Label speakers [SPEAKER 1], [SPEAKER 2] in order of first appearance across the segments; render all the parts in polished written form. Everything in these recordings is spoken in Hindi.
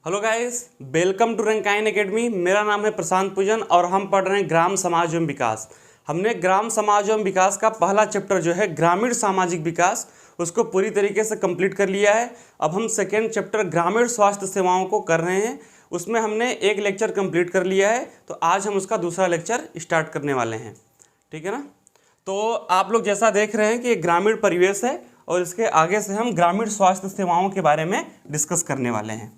[SPEAKER 1] Hello guys, welcome to Rankine Academy. मेरा नाम है प्रशांत पूजन और हम पढ़ रहे हैं ग्राम समाज एवं विकास। हमने ग्राम समाज एवं विकास का पहला चैप्टर जो है ग्रामीण सामाजिक विकास, उसको पूरी तरीके से कंप्लीट कर लिया है। अब हम सेकेंड चैप्टर ग्रामीण स्वास्थ्य सेवाओं को कर रहे हैं। उसमें हमने एक लेक्चर कंप्लीट कर लिया है, तो आज हम उसका दूसरा लेक्चर स्टार्ट करने वाले हैं। ठीक है ना। तो आप लोग जैसा देख रहे हैं कि ग्रामीण परिवेश है और इसके आगे से हम ग्रामीण स्वास्थ्य सेवाओं के बारे में डिस्कस करने वाले हैं।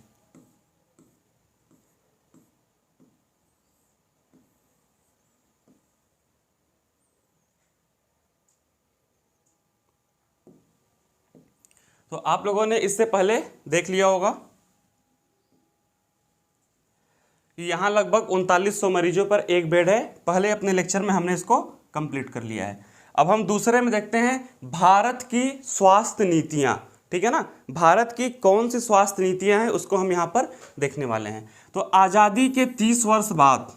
[SPEAKER 1] तो आप लोगों ने इससे पहले देख लिया होगा कि यहाँ लगभग 3900 मरीजों पर एक बेड है। पहले अपने लेक्चर में हमने इसको कंप्लीट कर लिया है। अब हम दूसरे में देखते हैं भारत की स्वास्थ्य नीतियाँ। ठीक है ना, भारत की कौन सी स्वास्थ्य नीतियाँ हैं उसको हम यहाँ पर देखने वाले हैं। तो आज़ादी के 30 वर्ष बाद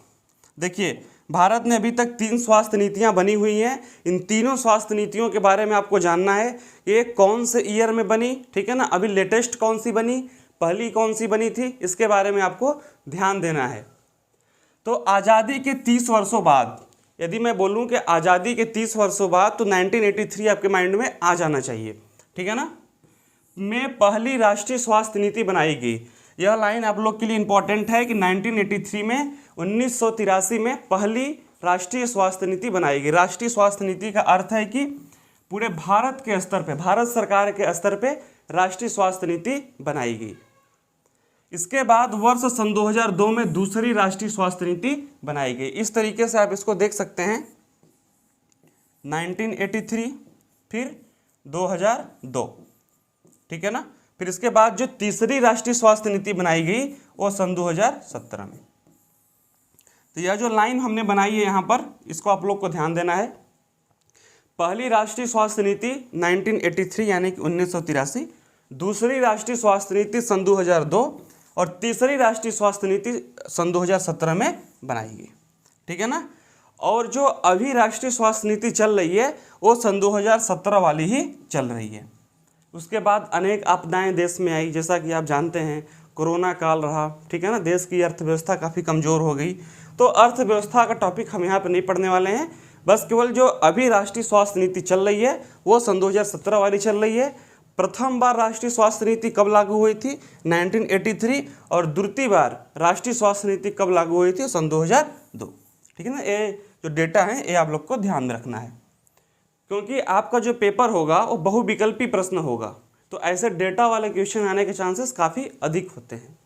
[SPEAKER 1] देखिए, भारत ने अभी तक 3 स्वास्थ्य नीतियां बनी हुई हैं। इन तीनों स्वास्थ्य नीतियों के बारे में आपको जानना है कि ये कौन से ईयर में बनी। ठीक है ना, अभी लेटेस्ट कौन सी बनी, पहली कौन सी बनी थी, इसके बारे में आपको ध्यान देना है। तो आज़ादी के 30 वर्षों बाद, यदि मैं बोलूं कि आज़ादी के 30 वर्षों बाद, तो 1983 आपके माइंड में आ जाना चाहिए। ठीक है ना, में पहली राष्ट्रीय स्वास्थ्य नीति बनाई गई। यह लाइन आप लोग के लिए इंपॉर्टेंट है कि 1983 में 1983 में पहली राष्ट्रीय स्वास्थ्य नीति बनाई गई। राष्ट्रीय स्वास्थ्य नीति का अर्थ है कि पूरे भारत के स्तर पे, भारत सरकार के स्तर पे राष्ट्रीय स्वास्थ्य नीति बनाई गई। इसके बाद वर्ष सन 2002 में दूसरी राष्ट्रीय स्वास्थ्य नीति बनाई गई। इस तरीके से आप इसको देख सकते हैं, 1983 फिर 2002। ठीक है ना, फिर इसके बाद जो तीसरी राष्ट्रीय स्वास्थ्य नीति बनाई गई वो सन 2017 में। तो यह जो लाइन हमने बनाई है यहाँ पर, इसको आप लोग को ध्यान देना है। पहली राष्ट्रीय स्वास्थ्य नीति 1983 यानी कि 1983, दूसरी राष्ट्रीय स्वास्थ्य नीति सन 2002 और तीसरी राष्ट्रीय स्वास्थ्य नीति सन 2017 में बनाई गई। ठीक है ना, और जो अभी राष्ट्रीय स्वास्थ्य नीति चल रही है वो सन 2017 वाली ही चल रही है। उसके बाद अनेक आपदाएं देश में आई, जैसा कि आप जानते हैं कोरोना काल रहा। ठीक है ना, देश की अर्थव्यवस्था काफ़ी कमज़ोर हो गई। तो अर्थव्यवस्था का टॉपिक हम यहाँ पर नहीं पढ़ने वाले हैं, बस केवल जो अभी राष्ट्रीय स्वास्थ्य नीति चल रही है वो सन 2017 वाली चल रही है। प्रथम बार राष्ट्रीय स्वास्थ्य नीति कब लागू हुई थी, 1983, और द्वितीय बार राष्ट्रीय स्वास्थ्य नीति कब लागू हुई थी, सन 2002। ठीक है ना, ये जो डेटा है ये आप लोग को ध्यान में रखना है, क्योंकि आपका जो पेपर होगा वो बहुविकल्पी प्रश्न होगा, तो ऐसे डेटा वाले क्वेश्चन आने के चांसेस काफ़ी अधिक होते हैं।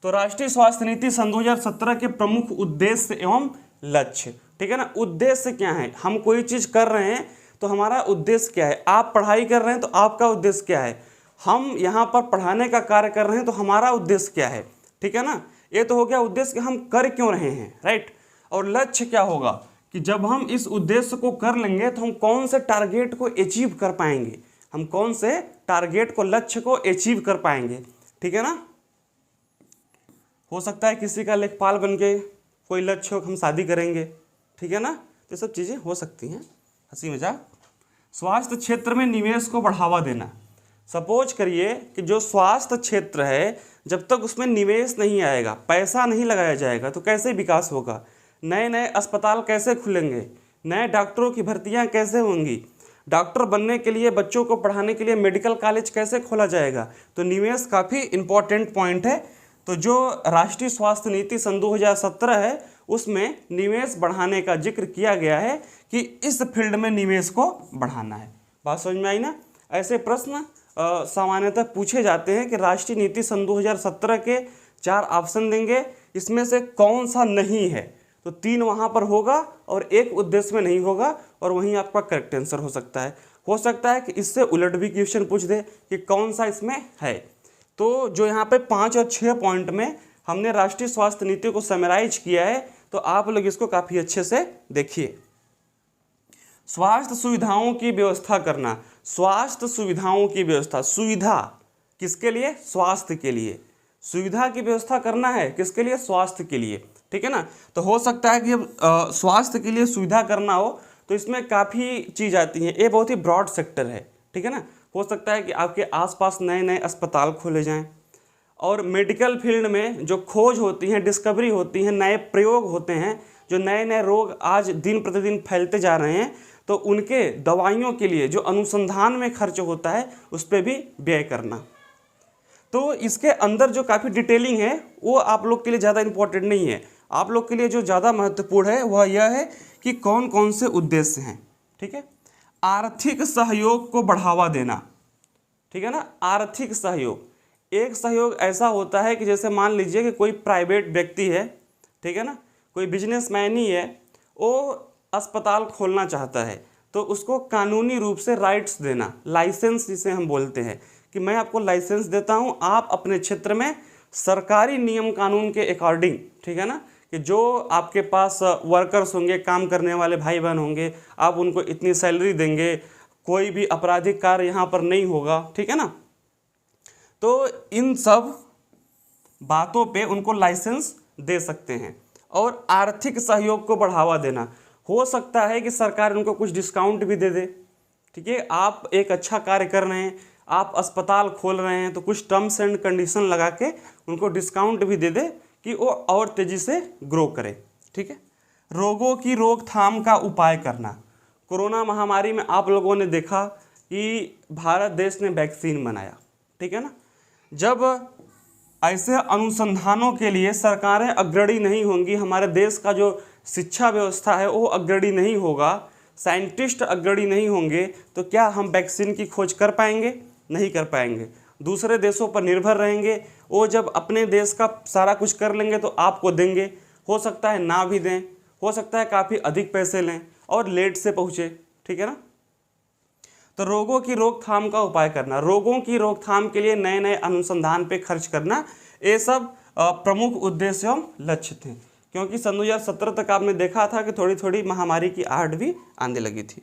[SPEAKER 1] तो राष्ट्रीय स्वास्थ्य नीति सन 2017 के प्रमुख उद्देश्य एवं लक्ष्य। ठीक है ना, उद्देश्य क्या है, हम कोई चीज़ कर रहे हैं तो हमारा उद्देश्य क्या है। आप पढ़ाई कर रहे हैं तो आपका उद्देश्य क्या है, हम यहाँ पर पढ़ाने का कार्य कर रहे हैं तो हमारा उद्देश्य क्या है। ठीक है ना, ये तो हो गया उद्देश्य कि हम कर क्यों रहे हैं, राइट। और लक्ष्य क्या होगा कि जब हम इस उद्देश्य को कर लेंगे तो हम कौन से टारगेट को अचीव कर पाएंगे, हम कौन से टारगेट को, लक्ष्य को अचीव कर पाएंगे। ठीक है ना, हो सकता है किसी का लेखपाल बन के कोई लक्ष्य हो, हम शादी करेंगे। ठीक है ना, तो सब चीज़ें हो सकती हैं, हंसी मजाक। स्वास्थ्य क्षेत्र में निवेश को बढ़ावा देना। सपोज करिए कि जो स्वास्थ्य क्षेत्र है, जब तक उसमें निवेश नहीं आएगा, पैसा नहीं लगाया जाएगा, तो कैसे विकास होगा। नए नए अस्पताल कैसे खुलेंगे, नए डॉक्टरों की भर्तियां कैसे होंगी, डॉक्टर बनने के लिए, बच्चों को पढ़ाने के लिए मेडिकल कॉलेज कैसे खोला जाएगा। तो निवेश काफ़ी इम्पोर्टेंट पॉइंट है। तो जो राष्ट्रीय स्वास्थ्य नीति सन 2017 है उसमें निवेश बढ़ाने का जिक्र किया गया है कि इस फील्ड में निवेश को बढ़ाना है। बात समझ में आई ना। ऐसे प्रश्न सामान्यतः पूछे जाते हैं कि राष्ट्रीय नीति सन 2017 के 4 ऑप्शन देंगे, इसमें से कौन सा नहीं है, तो 3 वहाँ पर होगा और 1 उद्देश्य में नहीं होगा, और वहीं आपका करेक्ट आंसर हो सकता है। हो सकता है कि इससे उलट भी क्वेश्चन पूछ दे कि कौन सा इसमें है। तो जो यहाँ पे 5 और 6 पॉइंट में हमने राष्ट्रीय स्वास्थ्य नीति को समराइज किया है, तो आप लोग इसको काफ़ी अच्छे से देखिए। स्वास्थ्य सुविधाओं की व्यवस्था करना। स्वास्थ्य सुविधाओं की व्यवस्था, सुविधा किसके लिए, स्वास्थ्य के लिए। सुविधा की व्यवस्था करना है किसके लिए, स्वास्थ्य के लिए। ठीक है ना, तो हो सकता है कि अब स्वास्थ्य के लिए सुविधा करना हो तो इसमें काफ़ी चीज़ आती है। ये बहुत ही ब्रॉड सेक्टर है। ठीक है ना, हो सकता है कि आपके आसपास नए नए अस्पताल खोले जाएं, और मेडिकल फील्ड में जो खोज होती है, डिस्कवरी होती है, नए प्रयोग होते हैं, जो नए नए रोग आज दिन प्रतिदिन फैलते जा रहे हैं, तो उनके दवाइयों के लिए जो अनुसंधान में खर्च होता है उस पर भी व्यय करना। तो इसके अंदर जो काफ़ी डिटेलिंग है वो आप लोग के लिए ज़्यादा इम्पोर्टेंट नहीं है। आप लोग के लिए जो ज़्यादा महत्वपूर्ण है वह यह है कि कौन कौन से उद्देश्य हैं। ठीक है, आर्थिक सहयोग को बढ़ावा देना। ठीक है ना, आर्थिक सहयोग, एक सहयोग ऐसा होता है कि जैसे मान लीजिए कि कोई प्राइवेट व्यक्ति है, ठीक है ना, कोई बिजनेसमैन ही है, वो अस्पताल खोलना चाहता है, तो उसको कानूनी रूप से राइट्स देना, लाइसेंस जिसे हम बोलते हैं, कि मैं आपको लाइसेंस देता हूँ, आप अपने क्षेत्र में सरकारी नियम कानून के अकॉर्डिंग, ठीक है ना, कि जो आपके पास वर्कर्स होंगे, काम करने वाले भाई बहन होंगे, आप उनको इतनी सैलरी देंगे, कोई भी आपराधिक कार्य यहाँ पर नहीं होगा। ठीक है ना, तो इन सब बातों पे उनको लाइसेंस दे सकते हैं। और आर्थिक सहयोग को बढ़ावा देना, हो सकता है कि सरकार उनको कुछ डिस्काउंट भी दे दे। ठीक है, आप एक अच्छा कार्य कर रहे हैं, आप अस्पताल खोल रहे हैं, तो कुछ टर्म्स एंड कंडीशन लगा के उनको डिस्काउंट भी दे दे कि वो और तेज़ी से ग्रो करे। ठीक है, रोगों की रोकथाम का उपाय करना। कोरोना महामारी में आप लोगों ने देखा कि भारत देश ने वैक्सीन बनाया। ठीक है ना, जब ऐसे अनुसंधानों के लिए सरकारें अग्रणी नहीं होंगी, हमारे देश का जो शिक्षा व्यवस्था है वो अग्रणी नहीं होगा, साइंटिस्ट अग्रणी नहीं होंगे, तो क्या हम वैक्सीन की खोज कर पाएंगे? नहीं कर पाएंगे। दूसरे देशों पर निर्भर रहेंगे, वो जब अपने देश का सारा कुछ कर लेंगे तो आपको देंगे, हो सकता है ना भी दें, हो सकता है काफ़ी अधिक पैसे लें और लेट से पहुँचे। ठीक है ना, तो रोगों की रोकथाम का उपाय करना, रोगों की रोकथाम के लिए नए नए अनुसंधान पे खर्च करना, ये सब प्रमुख उद्देश्य एवं लक्ष्य थे। क्योंकि सन 2017 तक आपने देखा था कि थोड़ी थोड़ी महामारी की आहट भी आने लगी थी।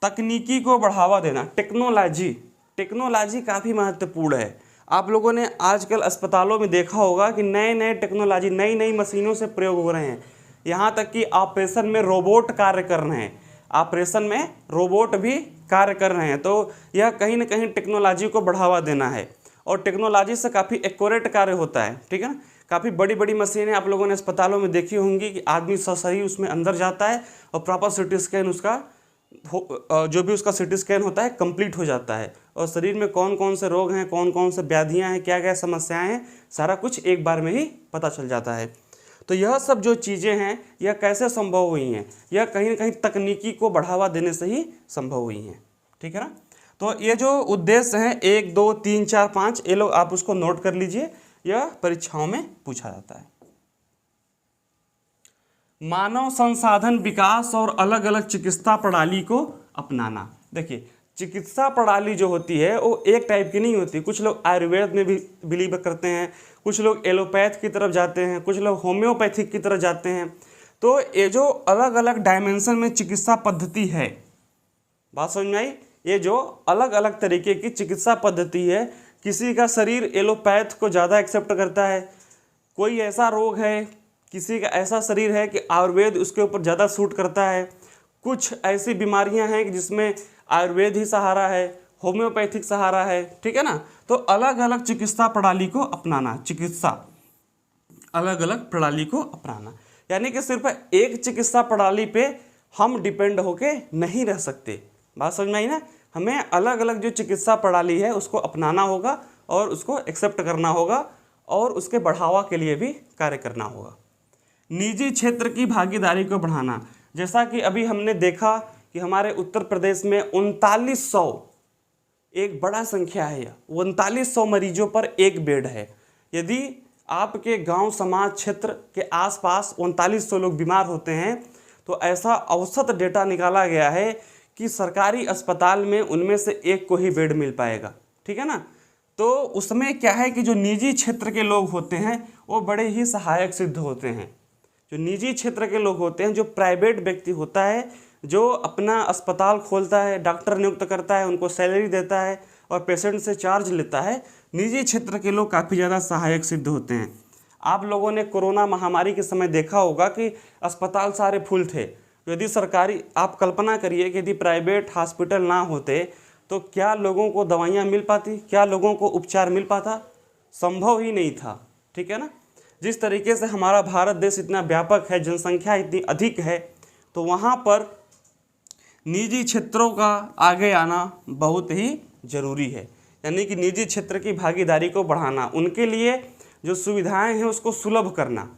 [SPEAKER 1] तकनीकी को बढ़ावा देना, टेक्नोलॉजी काफ़ी महत्वपूर्ण है। आप लोगों ने आजकल अस्पतालों में देखा होगा कि नए नए टेक्नोलॉजी, नई नई मशीनों से प्रयोग हो रहे हैं। यहाँ तक कि ऑपरेशन में रोबोट कार्य कर रहे हैं, ऑपरेशन में रोबोट भी कार्य कर रहे हैं। तो यह कहीं ना कहीं टेक्नोलॉजी को बढ़ावा देना है, और टेक्नोलॉजी से काफ़ी एक्यूरेट कार्य होता है। ठीक है ना, काफ़ी बड़ी बड़ी मशीनें आप लोगों ने अस्पतालों में देखी होंगी कि आदमी सही उसमें अंदर जाता है और प्रॉपर सिटी स्कैन उसका जो भी उसका सिटी स्कैन होता है कंप्लीट हो जाता है, और शरीर में कौन कौन से रोग हैं, कौन कौन से व्याधियाँ हैं, क्या क्या समस्याएं हैं, सारा कुछ एक बार में ही पता चल जाता है। तो यह सब जो चीज़ें हैं यह कैसे संभव हुई हैं? यह कहीं ना कहीं तकनीकी को बढ़ावा देने से ही संभव हुई हैं। ठीक है ना, तो ये जो उद्देश्य हैं 1 2 3 4 5, ये लोग आप उसको नोट कर लीजिए, यह परीक्षाओं में पूछा जाता है। मानव संसाधन विकास और अलग अलग चिकित्सा प्रणाली को अपनाना। देखिए, चिकित्सा प्रणाली जो होती है वो एक टाइप की नहीं होती। कुछ लोग आयुर्वेद में भी बिलीव करते हैं, कुछ लोग एलोपैथ की तरफ जाते हैं, कुछ लोग होम्योपैथिक की तरफ जाते हैं। तो ये जो अलग अलग डायमेंशन में चिकित्सा पद्धति है, बात समझ में आई? ये जो अलग अलग तरीके की चिकित्सा पद्धति है, किसी का शरीर एलोपैथ को ज़्यादा एक्सेप्ट करता है, कोई ऐसा रोग है, किसी का ऐसा शरीर है कि आयुर्वेद उसके ऊपर ज़्यादा सूट करता है, कुछ ऐसी बीमारियां हैं कि जिसमें आयुर्वेद ही सहारा है, होम्योपैथिक सहारा है। ठीक है ना, तो अलग अलग चिकित्सा प्रणाली को अपनाना, अलग अलग प्रणाली को अपनाना, यानी कि सिर्फ एक चिकित्सा प्रणाली पे हम डिपेंड होके नहीं रह सकते। बात समझ में आई ना, हमें अलग अलग जो चिकित्सा प्रणाली है उसको अपनाना होगा और उसको एक्सेप्ट करना होगा और उसके बढ़ावा के लिए भी कार्य करना होगा। निजी क्षेत्र की भागीदारी को बढ़ाना, जैसा कि अभी हमने देखा कि हमारे उत्तर प्रदेश में 3900, एक बड़ा संख्या है, 3900 मरीजों पर एक बेड है। यदि आपके गांव समाज क्षेत्र के आसपास 3900 लोग बीमार होते हैं तो ऐसा औसत डेटा निकाला गया है कि सरकारी अस्पताल में उनमें से एक को ही बेड मिल पाएगा। ठीक है ना, तो उसमें क्या है कि जो निजी क्षेत्र के लोग होते हैं वो बड़े ही सहायक सिद्ध होते हैं। जो निजी क्षेत्र के लोग होते हैं, जो प्राइवेट व्यक्ति होता है, जो अपना अस्पताल खोलता है, डॉक्टर नियुक्त करता है, उनको सैलरी देता है और पेशेंट से चार्ज लेता है, निजी क्षेत्र के लोग काफ़ी ज़्यादा सहायक सिद्ध होते हैं। आप लोगों ने कोरोना महामारी के समय देखा होगा कि अस्पताल सारे फुल थे। यदि सरकारी, आप कल्पना करिए कि यदि प्राइवेट हॉस्पिटल ना होते तो क्या लोगों को दवाइयाँ मिल पाती, क्या लोगों को उपचार मिल पाता? संभव ही नहीं था। ठीक है ना। जिस तरीके से हमारा भारत देश इतना व्यापक है, जनसंख्या इतनी अधिक है, तो वहाँ पर निजी क्षेत्रों का आगे आना बहुत ही ज़रूरी है। यानी कि निजी क्षेत्र की भागीदारी को बढ़ाना, उनके लिए जो सुविधाएं हैं उसको सुलभ करना।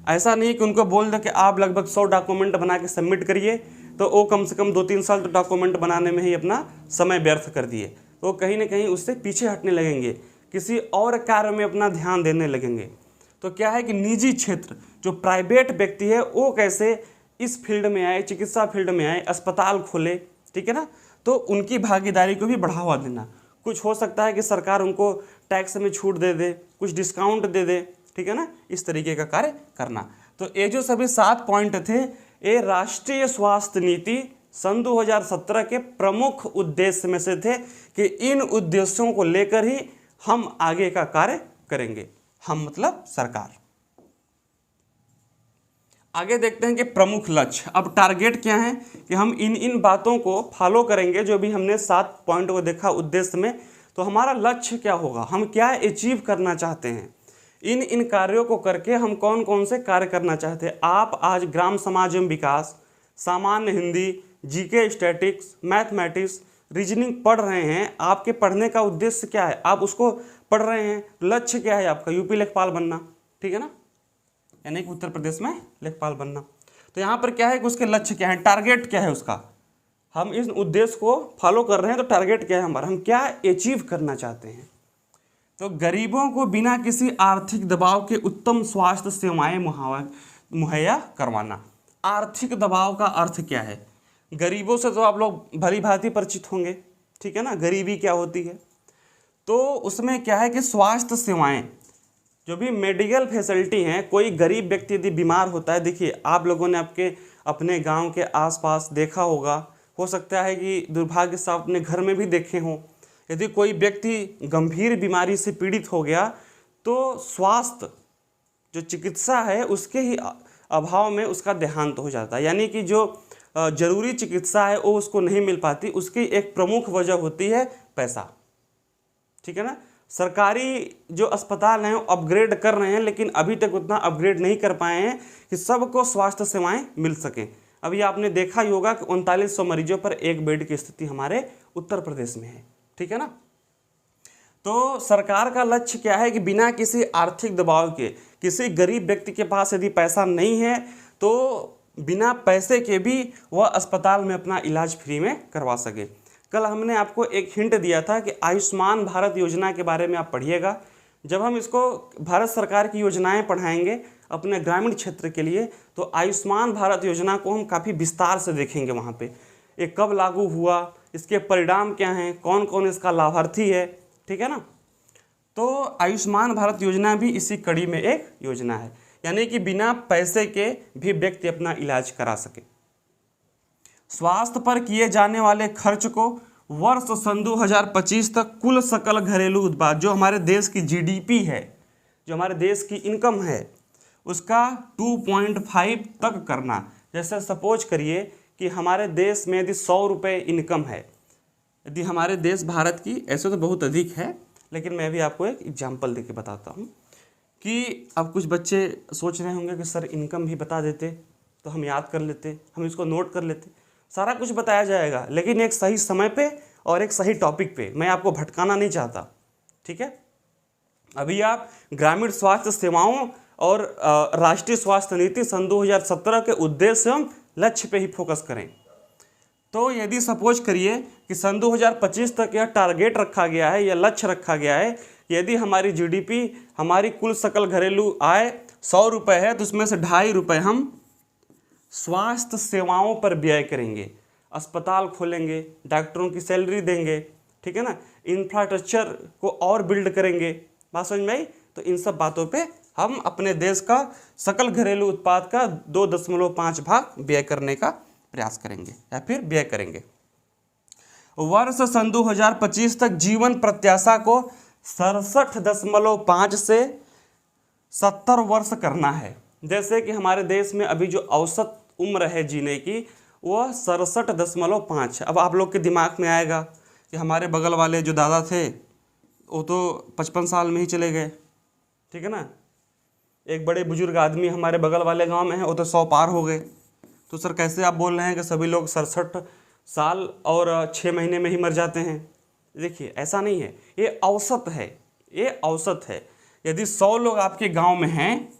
[SPEAKER 1] ऐसा नहीं कि उनको बोल दे कि आप लगभग 100 डॉक्यूमेंट बना के सबमिट करिए, तो वो कम से कम 2-3 साल तो डॉक्यूमेंट बनाने में ही अपना समय व्यर्थ कर दिए, तो कहीं ना कहीं उससे पीछे हटने लगेंगे, किसी और कार्य में अपना ध्यान देने लगेंगे। तो क्या है कि निजी क्षेत्र, जो प्राइवेट व्यक्ति है, वो कैसे इस फील्ड में आए, चिकित्सा फील्ड में आए, अस्पताल खोले। ठीक है ना। तो उनकी भागीदारी को भी बढ़ावा देना। कुछ हो सकता है कि सरकार उनको टैक्स में छूट दे दे, कुछ डिस्काउंट दे दे। ठीक है ना। इस तरीके का कार्य करना। तो ये जो सभी 7 पॉइंट थे, ये राष्ट्रीय स्वास्थ्य नीति सन 2017 के प्रमुख उद्देश्य में से थे कि इन उद्देश्यों को लेकर ही हम आगे का कार्य करेंगे। हम मतलब सरकार। आगे देखते हैं कि प्रमुख लक्ष्य। अब टारगेट क्या है कि हम इन बातों को फॉलो करेंगे, जो भी हमने 7 पॉइंट को देखा उद्देश्य में। तो हमारा लक्ष्य क्या होगा, हम क्या अचीव करना चाहते हैं, इन कार्यों को करके हम कौन कौन से कार्य करना चाहते हैं। आप आज ग्राम समाज एवं विकास, सामान्य Hindi, GK, statics, mathematics, reasoning पढ़ रहे हैं। आपके पढ़ने का उद्देश्य क्या है, आप उसको पढ़ रहे हैं, लक्ष्य क्या है आपका, यूपी लेखपाल बनना। ठीक है ना, यानी कि उत्तर प्रदेश में लेखपाल बनना। तो यहाँ पर क्या है कि उसके लक्ष्य क्या है, टारगेट क्या है उसका, हम इस उद्देश्य को फॉलो कर रहे हैं। तो टारगेट क्या है हमारा, हम क्या अचीव करना चाहते हैं। तो गरीबों को बिना किसी आर्थिक दबाव के उत्तम स्वास्थ्य सेवाएं मुहैया करवाना। आर्थिक दबाव का अर्थ क्या है, गरीबों से तो आप लोग भली भांति परिचित होंगे। ठीक है ना, गरीबी क्या होती है। तो उसमें क्या है कि स्वास्थ्य सेवाएं, जो भी मेडिकल फैसिलिटी हैं, कोई गरीब व्यक्ति यदि बीमार होता है, देखिए आप लोगों ने अपने गांव के आसपास देखा होगा, हो सकता है कि दुर्भाग्य से अपने घर में भी देखे हों। यदि कोई व्यक्ति गंभीर बीमारी से पीड़ित हो गया, तो स्वास्थ्य जो चिकित्सा है उसके ही अभाव में उसका देहांत हो जाता है। यानी कि जो जरूरी चिकित्सा है वो उसको नहीं मिल पाती। उसकी एक प्रमुख वजह होती है पैसा। ठीक है ना। सरकारी जो अस्पताल हैं वो अपग्रेड कर रहे हैं, लेकिन अभी तक उतना अपग्रेड नहीं कर पाए हैं कि सबको स्वास्थ्य सेवाएं मिल सकें। अभी आपने देखा ही होगा कि 3900 मरीजों पर एक बेड की स्थिति हमारे उत्तर प्रदेश में है। ठीक है ना। तो सरकार का लक्ष्य क्या है कि बिना किसी आर्थिक दबाव के, किसी गरीब व्यक्ति के पास यदि पैसा नहीं है तो बिना पैसे के भी वह अस्पताल में अपना इलाज फ्री में करवा सके। कल हमने आपको एक हिंट दिया था कि आयुष्मान भारत योजना के बारे में आप पढ़िएगा। जब हम इसको भारत सरकार की योजनाएं पढ़ाएंगे अपने ग्रामीण क्षेत्र के लिए, तो आयुष्मान भारत योजना को हम काफ़ी विस्तार से देखेंगे। वहाँ पे ये कब लागू हुआ, इसके परिणाम क्या हैं, कौन कौन इसका लाभार्थी है। ठीक है ना। तो आयुष्मान भारत योजना भी इसी कड़ी में एक योजना है, यानी कि बिना पैसे के भी व्यक्ति अपना इलाज करा सके। स्वास्थ्य पर किए जाने वाले खर्च को वर्ष सन 2025 तक कुल सकल घरेलू उत्पाद, जो हमारे देश की जीडीपी है, जो हमारे देश की इनकम है, उसका 2.5 तक करना। जैसे सपोज करिए कि हमारे देश में यदि 100 रुपये इनकम है, यदि हमारे देश भारत की, ऐसे तो बहुत अधिक है, लेकिन मैं भी आपको एक एग्जाम्पल देके बताता हूँ कि अब कुछ बच्चे सोच रहे होंगे कि सर इनकम भी बता देते तो हम याद कर लेते, हम इसको नोट कर लेते। सारा कुछ बताया जाएगा, लेकिन एक सही समय पे और एक सही टॉपिक पे। मैं आपको भटकाना नहीं चाहता। ठीक है। अभी आप ग्रामीण स्वास्थ्य सेवाओं और राष्ट्रीय स्वास्थ्य नीति सन 2017 के उद्देश्य एवं लक्ष्य पे ही फोकस करें। तो यदि सपोज करिए कि सन 2025 तक यह टारगेट रखा गया है, यह लक्ष्य रखा गया है, यदि हमारी जीडीपी, हमारी कुल सकल घरेलू आय 100 रुपये है, तो उसमें से 2.5 रुपये हम स्वास्थ्य सेवाओं पर व्यय करेंगे। अस्पताल खोलेंगे, डॉक्टरों की सैलरी देंगे। ठीक है ना। इंफ्रास्ट्रक्चर को और बिल्ड करेंगे। बात समझ में आई। तो इन सब बातों पे हम अपने देश का सकल घरेलू उत्पाद का 2.5 भाग व्यय करने का प्रयास करेंगे या फिर व्यय करेंगे। वर्ष सन 2025 तक जीवन प्रत्याशा को 67.5 से 70 वर्ष करना है। जैसे कि हमारे देश में अभी जो औसत उम्र है जीने की, वह 67.5। अब आप लोग के दिमाग में आएगा कि हमारे बगल वाले जो दादा थे वो तो 55 साल में ही चले गए, ठीक है ना। एक बड़े बुजुर्ग आदमी हमारे बगल वाले गांव में हैं, वो तो 100 पार हो गए। तो सर कैसे आप बोल रहे हैं कि सभी लोग 67 साल और 6 महीने में ही मर जाते हैं? देखिए ऐसा नहीं है, ये औसत है, ये औसत है। यदि 100 लोग आपके गांव में हैं,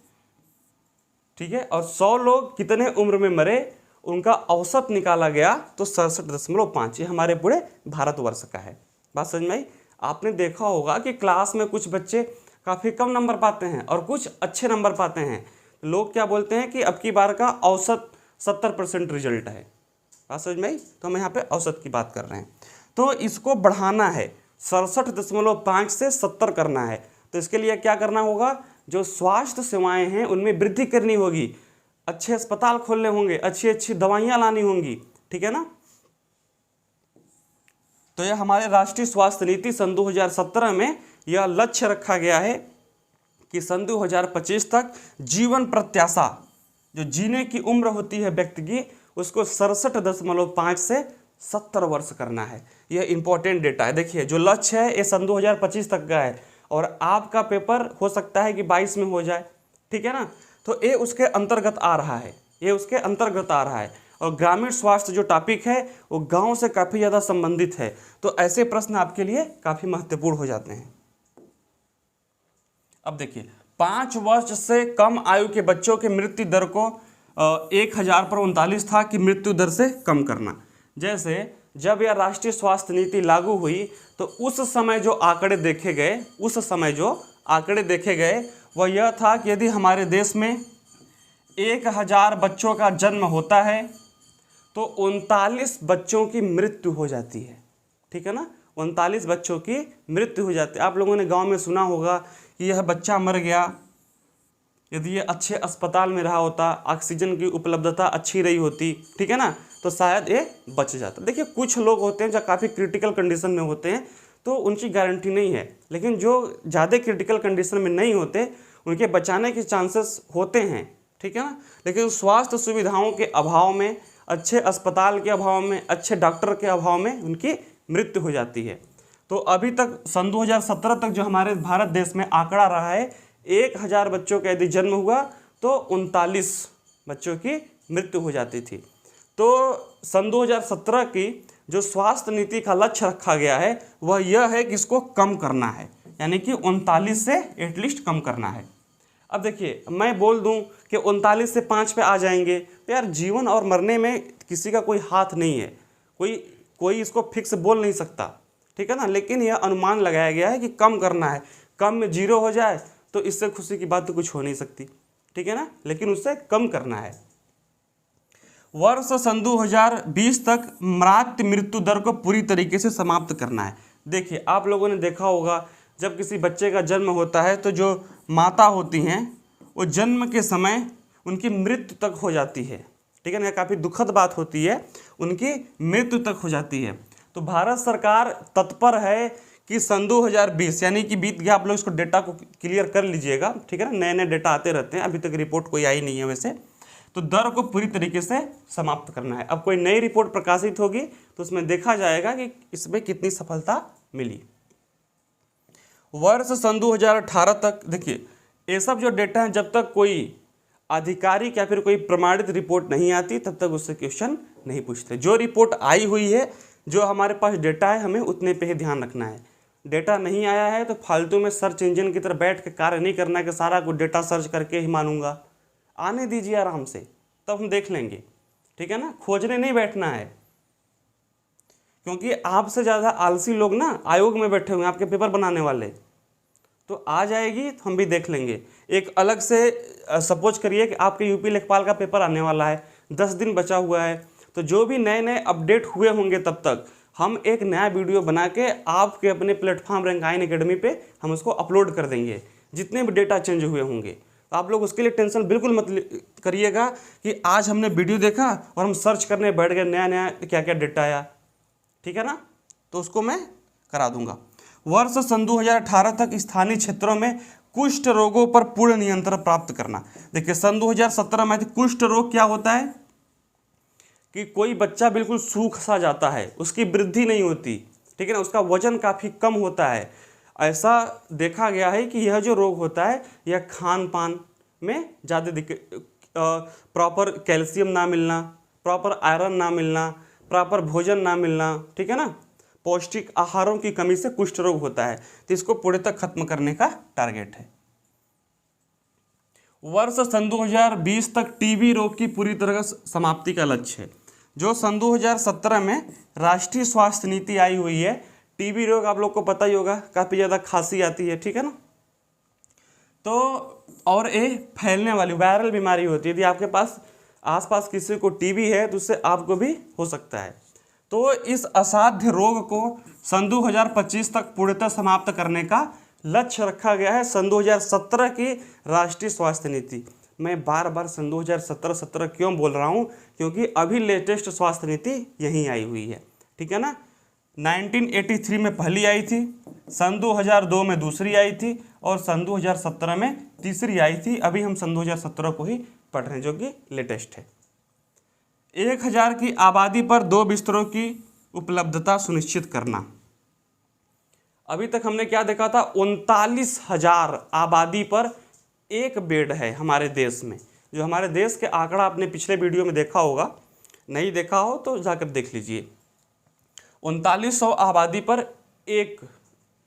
[SPEAKER 1] ठीक है, और 100 लोग कितने उम्र में मरे उनका औसत निकाला गया तो 67.5, ये हमारे पूरे भारतवर्ष का है। बात समझ में आई? आपने देखा होगा कि क्लास में कुछ बच्चे काफ़ी कम नंबर पाते हैं और कुछ अच्छे नंबर पाते हैं। लोग क्या बोलते हैं कि अब की बार का औसत 70% रिजल्ट है। बात समझ में आई? तो हम यहाँ पे औसत की बात कर रहे हैं। तो इसको बढ़ाना है, 67.5 से 70 करना है। तो इसके लिए क्या करना होगा, जो स्वास्थ्य सेवाएं हैं उनमें वृद्धि करनी होगी, अच्छे अस्पताल खोलने होंगे, अच्छी अच्छी दवाइयाँ लानी होंगी, ठीक है ना। तो यह हमारे राष्ट्रीय स्वास्थ्य नीति सन 2017 में यह लक्ष्य रखा गया है कि सन 2025 तक जीवन प्रत्याशा, जो जीने की उम्र होती है व्यक्ति की, उसको 67.5 से 70 वर्ष करना है। यह इंपॉर्टेंट डेटा है। देखिए जो लक्ष्य है ये सन 2025 तक का है और आपका पेपर हो सकता है कि 22 में हो जाए, ठीक है ना। तो ये उसके अंतर्गत आ रहा है, ये उसके अंतर्गत आ रहा है। और ग्रामीण स्वास्थ्य जो टॉपिक है वो गांव से काफ़ी ज़्यादा संबंधित है। तो ऐसे प्रश्न आपके लिए काफ़ी महत्वपूर्ण हो जाते हैं। अब देखिए 5 वर्ष से कम आयु के बच्चों के मृत्यु दर को 1000 पर 39 था कि मृत्यु दर से कम करना। जैसे जब यह राष्ट्रीय स्वास्थ्य नीति लागू हुई तो उस समय जो आंकड़े देखे गए वह यह था कि यदि हमारे देश में 1000 बच्चों का जन्म होता है तो 39 बच्चों की मृत्यु हो जाती है, ठीक है ना। 39 बच्चों की मृत्यु हो जाती है। आप लोगों ने गांव में सुना होगा कि यह बच्चा मर गया, यदि ये अच्छे अस्पताल में रहा होता, ऑक्सीजन की उपलब्धता अच्छी रही होती, ठीक है ना, तो शायद ये बच जाता। देखिए कुछ लोग होते हैं जो काफ़ी क्रिटिकल कंडीशन में होते हैं तो उनकी गारंटी नहीं है, लेकिन जो ज़्यादा क्रिटिकल कंडीशन में नहीं होते उनके बचाने के चांसेस होते हैं, ठीक है ना। लेकिन स्वास्थ्य सुविधाओं के अभाव में, अच्छे अस्पताल के अभाव में, अच्छे डॉक्टर के अभाव में उनकी मृत्यु हो जाती है। तो अभी तक सन 2017 तक जो हमारे भारत देश में आंकड़ा रहा है, 1000 बच्चों का यदि जन्म हुआ तो 39 बच्चों की मृत्यु हो जाती थी। तो सन 2017 की जो स्वास्थ्य नीति का लक्ष्य रखा गया है वह यह है कि इसको कम करना है, यानी कि 39 से एटलीस्ट कम करना है। अब देखिए मैं बोल दूं कि 39 से 5 पे आ जाएंगे तो यार जीवन और मरने में किसी का कोई हाथ नहीं है, कोई इसको फिक्स बोल नहीं सकता, ठीक है ना। लेकिन यह अनुमान लगाया गया है कि कम करना है। कम में 0 हो जाए तो इससे खुशी की बात तो कुछ हो नहीं सकती, ठीक है ना, लेकिन उससे कम करना है। वर्ष सन 2020 तक मातृ मृत्यु दर को पूरी तरीके से समाप्त करना है। देखिए आप लोगों ने देखा होगा जब किसी बच्चे का जन्म होता है तो जो माता होती हैं वो जन्म के समय उनकी मृत्यु तक हो जाती है, ठीक है ना। काफ़ी दुखद बात होती है, उनकी मृत्यु तक हो जाती है। तो भारत सरकार तत्पर है कि सन 2020 यानी कि बीत गया, आप लोग इसको डेटा को क्लियर कर लीजिएगा, ठीक है ना। नए नए डेटा आते रहते हैं, अभी तक रिपोर्ट कोई आई नहीं है वैसे। तो दर को पूरी तरीके से समाप्त करना है। अब कोई नई रिपोर्ट प्रकाशित होगी तो उसमें देखा जाएगा कि इसमें कितनी सफलता मिली। वर्ष सन 2018 तक, देखिए ये सब जो डेटा है जब तक कोई आधिकारिक या फिर कोई प्रमाणित रिपोर्ट नहीं आती तब तक उससे क्वेश्चन नहीं पूछते। जो रिपोर्ट आई हुई है, जो हमारे पास डेटा है, हमें उतने पे ही ध्यान रखना है। डेटा नहीं आया है तो फालतू में सर्च इंजन की तरह बैठ के कार्य नहीं करना है कि सारा कुछ डेटा सर्च करके ही मानूंगा। आने दीजिए आराम से, तब हम देख लेंगे, ठीक है ना। खोजने नहीं बैठना है, क्योंकि आपसे ज़्यादा आलसी लोग ना आयोग में बैठे हुए हैं आपके पेपर बनाने वाले। तो आ जाएगी तो हम भी देख लेंगे। एक अलग से सपोज करिए कि आपके यूपी लेखपाल का पेपर आने वाला है, 10 दिन बचा हुआ है, तो जो भी नए नए अपडेट हुए होंगे तब तक हम एक नया वीडियो बना के आपके अपने प्लेटफॉर्म रैंक अकेडमी पे हम उसको अपलोड कर देंगे, जितने भी डेटा चेंज हुए होंगे। तो आप लोग उसके लिए टेंशन बिल्कुल मत करिएगा कि आज हमने वीडियो देखा और हम सर्च करने बैठ गए नया नया क्या क्या डेटा आया, ठीक है ना, तो उसको मैं करा दूंगा। वर्ष सन 2018 तक स्थानीय क्षेत्रों में कुष्ठ रोगों पर पूर्ण नियंत्रण प्राप्त करना। देखिए सन 2017 में कुष्ठ रोग क्या होता है कि कोई बच्चा बिल्कुल सूख सा जाता है, उसकी वृद्धि नहीं होती, ठीक है ना, उसका वजन काफ़ी कम होता है। ऐसा देखा गया है कि यह जो रोग होता है यह खान पान में ज़्यादा दिक्कत, प्रॉपर कैल्शियम ना मिलना, प्रॉपर आयरन ना मिलना, प्रॉपर भोजन ना मिलना, ठीक है ना, पौष्टिक आहारों की कमी से कुष्ठ रोग होता है। तो इसको पूरे तक खत्म करने का टारगेट है। वर्ष सन 2020 तक टीबी रोग की पूरी तरह समाप्ति का लक्ष्य है। जो सन 2017 में राष्ट्रीय स्वास्थ्य नीति आई हुई है, टीबी रोग आप लोग को पता ही होगा, काफ़ी ज़्यादा खांसी आती है, ठीक है ना, तो और ये फैलने वाली वायरल बीमारी होती है। यदि आपके पास आसपास किसी को टीबी है तो उससे आपको भी हो सकता है। तो इस असाध्य रोग को सन 2025 तक पूर्णतः समाप्त करने का लक्ष्य रखा गया है सन 2017 की राष्ट्रीय स्वास्थ्य नीति। मैं बार बार सन 2017 क्यों बोल रहा हूँ, क्योंकि अभी लेटेस्ट स्वास्थ्य नीति यहीं आई हुई है, ठीक है ना। 1983 में पहली आई थी, सन 2002 में दूसरी आई थी और सन 2017 में तीसरी आई थी। अभी हम सन 2017 को ही पढ़ रहे हैं जो कि लेटेस्ट है। 1000 की आबादी पर 2 बिस्तरों की उपलब्धता सुनिश्चित करना। अभी तक हमने क्या देखा था, 39,000 आबादी पर 1 बेड है हमारे देश में। जो हमारे देश के आंकड़ा आपने पिछले वीडियो में देखा होगा, नहीं देखा हो तो जाकर देख लीजिए। 3900 आबादी पर 1,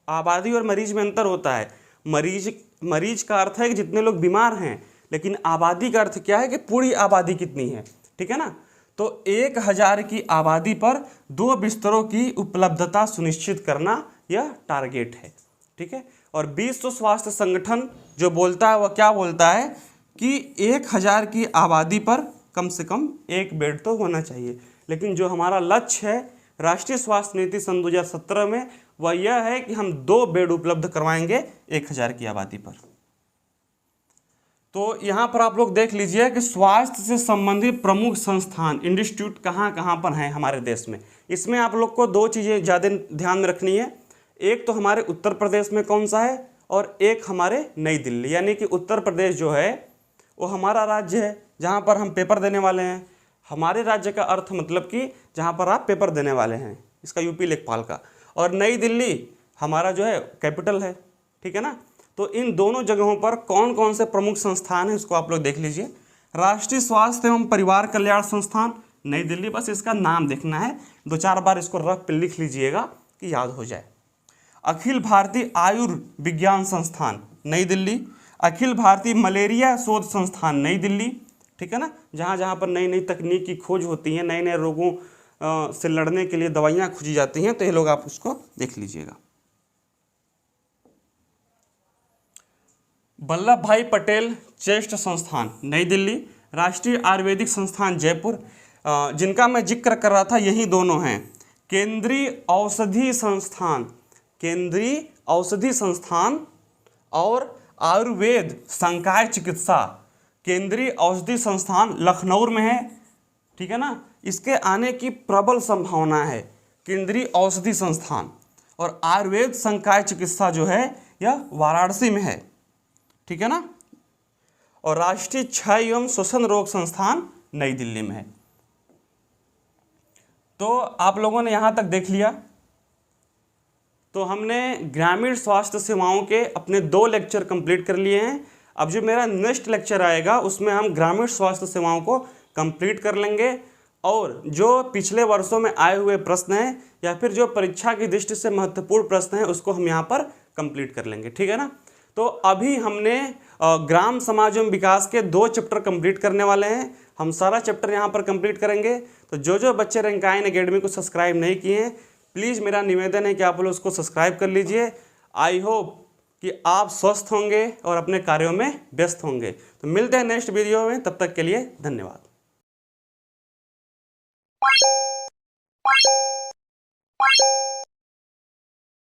[SPEAKER 1] आबादी और मरीज में अंतर होता है। मरीज का अर्थ है कि जितने लोग बीमार हैं, लेकिन आबादी का अर्थ क्या है कि पूरी आबादी कितनी है, ठीक है ना। तो 1000 की आबादी पर 2 बिस्तरों की उपलब्धता सुनिश्चित करना यह टारगेट है, ठीक है। और विश्व स्वास्थ्य संगठन जो बोलता है वह क्या बोलता है कि 1000 की आबादी पर कम से कम 1 बेड तो होना चाहिए। लेकिन जो हमारा लक्ष्य है राष्ट्रीय स्वास्थ्य नीति सन 2017 में, वह यह है कि हम 2 बेड उपलब्ध करवाएंगे 1000 की आबादी पर। तो यहाँ पर आप लोग देख लीजिए कि स्वास्थ्य से संबंधित प्रमुख संस्थान इंस्टीट्यूट कहाँ कहाँ पर हैं हमारे देश में। इसमें आप लोग को 2 चीज़ें ज़्यादा ध्यान में रखनी है। एक तो हमारे उत्तर प्रदेश में कौन सा है, और एक हमारे नई दिल्ली। यानी कि उत्तर प्रदेश जो है वो हमारा राज्य है जहाँ पर हम पेपर देने वाले हैं। हमारे राज्य का अर्थ मतलब कि जहाँ पर आप पेपर देने वाले हैं, इसका यूपी लेखपाल का। और नई दिल्ली हमारा जो है कैपिटल है, ठीक है ना। तो इन दोनों जगहों पर कौन कौन से प्रमुख संस्थान हैं उसको आप लोग देख लीजिए। राष्ट्रीय स्वास्थ्य एवं परिवार कल्याण संस्थान नई दिल्ली, बस इसका नाम देखना है, 2-4 बार इसको रफ पे लिख लीजिएगा कि याद हो जाए। अखिल भारतीय आयुर्विज्ञान संस्थान नई दिल्ली, अखिल भारतीय मलेरिया शोध संस्थान नई दिल्ली, ठीक है ना, जहाँ जहाँ पर नई नई तकनीक की खोज होती है, नए नए रोगों से लड़ने के लिए दवाइयाँ खोजी जाती हैं, तो ये लोग आप उसको देख लीजिएगा। वल्लभ भाई पटेल चेस्ट संस्थान नई दिल्ली, राष्ट्रीय आयुर्वेदिक संस्थान जयपुर, जिनका मैं जिक्र कर रहा था यही दोनों हैं। केंद्रीय औषधि संस्थान, केंद्रीय औषधि संस्थान और आयुर्वेद संकाय चिकित्सा, केंद्रीय औषधि संस्थान लखनऊ में है, ठीक है ना। इसके आने की प्रबल संभावना है, केंद्रीय औषधि संस्थान। और आयुर्वेद संकाय चिकित्सा जो है यह वाराणसी में है, ठीक है ना। और राष्ट्रीय क्षय एवं श्वसन रोग संस्थान नई दिल्ली में है। तो आप लोगों ने यहाँ तक देख लिया। तो हमने ग्रामीण स्वास्थ्य सेवाओं के अपने 2 लेक्चर कंप्लीट कर लिए हैं। अब जो मेरा नेक्स्ट लेक्चर आएगा उसमें हम ग्रामीण स्वास्थ्य सेवाओं को कंप्लीट कर लेंगे, और जो पिछले वर्षों में आए हुए प्रश्न हैं या फिर जो परीक्षा की दृष्टि से महत्वपूर्ण प्रश्न हैं उसको हम यहाँ पर कंप्लीट कर लेंगे, ठीक है ना। तो अभी हमने ग्राम समाज एवं विकास के 2 चैप्टर कंप्लीट करने वाले हैं। हम सारा चैप्टर यहाँ पर कंप्लीट करेंगे। तो जो बच्चे रैंकाइन एकेडमी को सब्सक्राइब नहीं किए हैं, प्लीज़ मेरा निवेदन है कि आप लोग उसको सब्सक्राइब कर लीजिए। आई होप कि आप स्वस्थ होंगे और अपने कार्यों में व्यस्त होंगे। तो मिलते हैं नेक्स्ट वीडियो में, तब तक के लिए धन्यवाद।